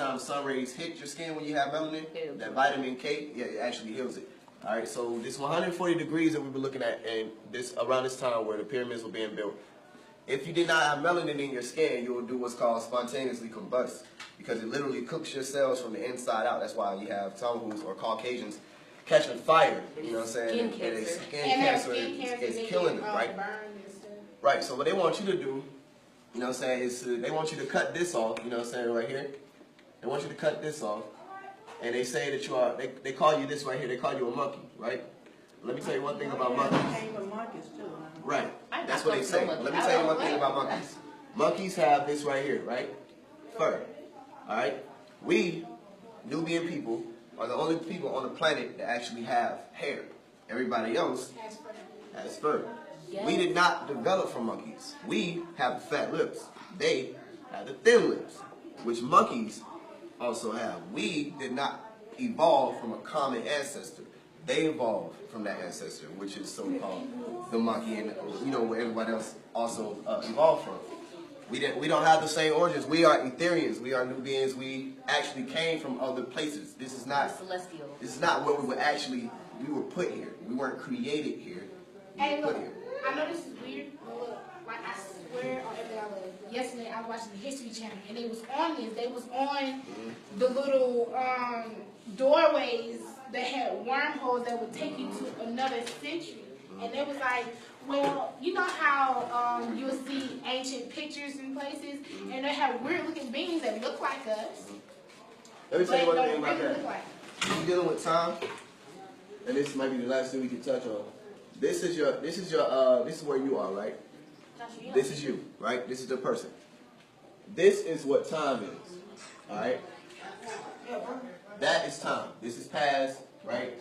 anytime sun rays hit your skin when you have melanin, that vitamin K, yeah, it actually heals it. All right, so this 140 degrees that we've been looking at, and this around this time where the pyramids were being built, if you did not have melanin in your skin, you will do what's called spontaneously combust, because it literally cooks your cells from the inside out. That's why you have Tamils or Caucasians catching fire, you know what I'm saying? Skin cancer is killing them, right? Right, so what they want you to do, you know what I'm saying, is they want you to cut this off, you know what I'm saying, right here. They want you to cut this off, and they say that you are, they call you this right here, they call you a monkey, right? Let me tell you one thing about monkeys. Right, that's what they say. Let me tell you one thing about monkeys. Monkeys have this right here, right? Fur, all right? We, Nubian people, are the only people on the planet that actually have hair. Everybody else has fur. Yes. We did not develop from monkeys. We have the fat lips. They have the thin lips, which monkeys also have. We did not evolve from a common ancestor. They evolved from that ancestor, which is so-called the monkey, and you know where everybody else also evolved from. We don't have the same origins. We are Etherians. We are Nubians. We actually came from other places. This is not celestial. This is not where we were put here. We weren't created here. Hey, look, I know this is weird, but look, like I swear on everything I love. Yesterday I was watching the History Channel, and they was on this. They was on the little doorways that had wormholes that would take you to another century. And it was like, well, you know how you'll see ancient pictures in places, and they have weird looking beings that look like us. Let me tell you one thing about that. You're dealing with time, and this might be the last thing we can touch on. This is where you are, right? This is you, right? This is the person. This is what time is, all right? That is time. This is past, right?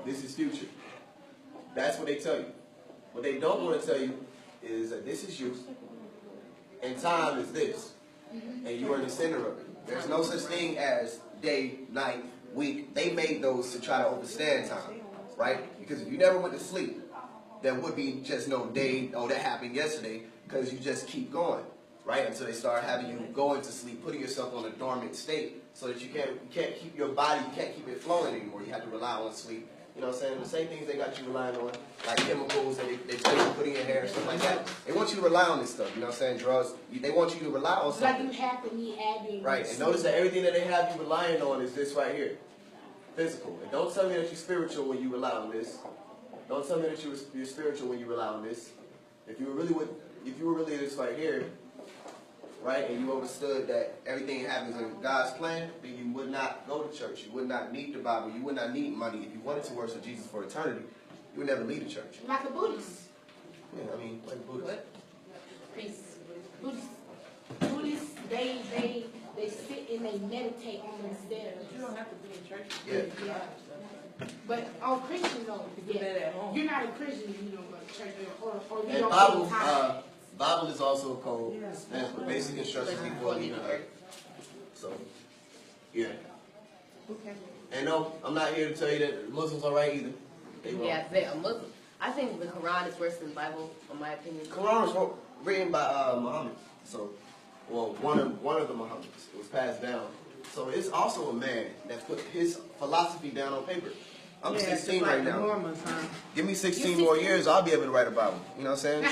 This is future. That's what they tell you. What they don't want to tell you is that this is you, and time is this, and you are the center of it. There's no such thing as day, night, week. They made those to try to understand time, right? Because if you never went to sleep, there would be just no day, oh, that happened yesterday, because you just keep going, right? Until they start having you go into sleep, putting yourself on a dormant state, so that you can't keep your body, you can't keep it flowing anymore. You have to rely on sleep. You know what I'm saying? The same things they got you relying on, like chemicals that they tell you to put in your hair, stuff like that. They want you to rely on this stuff, you know what I'm saying? Drugs, they want you to rely on something. Like you have to be adding. Right, and notice that everything that they have you relying on is this right here. Physical. And don't tell me that you're spiritual when you rely on this. Don't tell me that you're spiritual when you rely on this. If you were really this right here, right, and you understood that everything happens in God's plan, then you would not go to church. You would not need the Bible. You would not need money. If you wanted to worship Jesus for eternity, you would never leave the church. Like a Buddhist. Yeah, I mean, like a Buddhist. Buddhists, they sit and they meditate on themselves. You don't have to be in church. Yeah. But Christians don't. Yeah. You're not a Christian if you don't go to church or you and don't Bible is also a code. Stands for basic instructions before leaving earth. So, yeah. Okay. And no, I'm not here to tell you that Muslims are right either. They are Muslim. I think the Quran is worse than the Bible, in my opinion. Quran was written by Muhammad. So, well, one of the Muhammads. It was passed down. So it's also a man that put his philosophy down on paper. I'm 16 right now. Mormons, huh? Give me 16 more years, I'll be able to write a Bible. You know what I'm saying?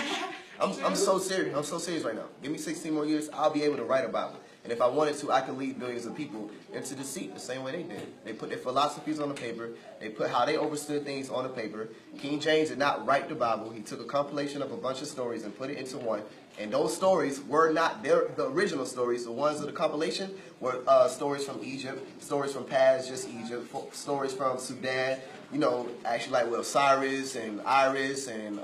I'm so serious. I'm so serious right now. Give me 16 more years, I'll be able to write a Bible. And if I wanted to, I could lead millions of people into deceit the same way they did. They put their philosophies on the paper. They put how they understood things on the paper. King James did not write the Bible. He took a compilation of a bunch of stories and put it into one. And those stories were not the original stories. The ones of the compilation were stories from Egypt, stories from past just Egypt, stories from Sudan, you know, actually like with Osiris and Iris and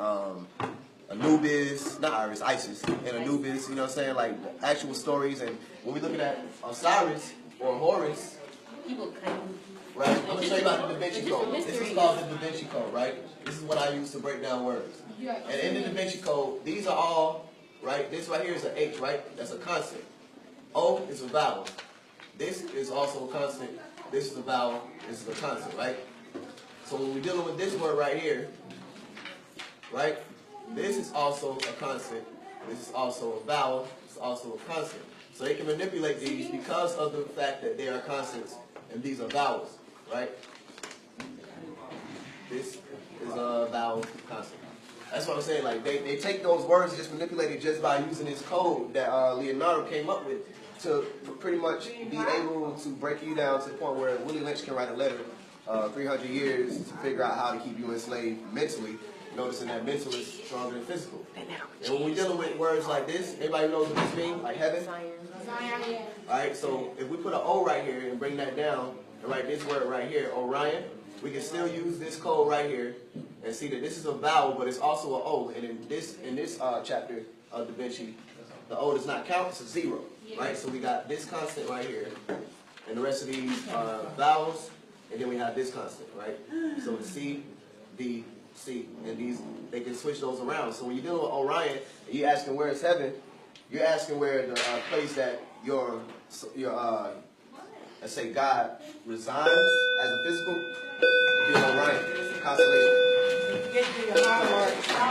Anubis, not Iris, Isis, and Anubis, you know what I'm saying? Like actual stories. And when we're looking at Osiris or Horus, people kind of... Right, I'm going to show you about the Da Vinci Code. This is called the Da Vinci Code, right? This is what I use to break down words. And in the Da Vinci Code, these are all, right? This right here is an H, right? That's a constant. O is a vowel. This is also a constant. This is a vowel. This is a constant, right? So when we're dealing with this word right here, right? This is also a constant. This is also a vowel. It's also a constant. So they can manipulate these because of the fact that they are constants and these are vowels, right? This is a vowel constant. That's what I'm saying. Like they take those words and just manipulate it just by using this code that Leonardo came up with to pretty much be able to break you down to the point where Willie Lynch can write a letter 300 years to figure out how to keep you enslaved mentally. Noticing that mental is stronger than physical. And when we're dealing with words like this, everybody knows what this means, like heaven. Zion, yeah. Alright, so if we put an O right here and bring that down and write this word right here, Orion, we can still use this code right here and see that this is a vowel, but it's also an O. And in this chapter of Da Vinci, the O does not count, it's a 0. Right? So we got this constant right here, and the rest of these are vowels, and then we have this constant, right? So the C, D, C, and these, they can switch those around. So when you're dealing with Orion, and you're asking where is heaven, you're asking where the place that your let's say God resides as a physical, is Orion, constellation. Get to your hard work.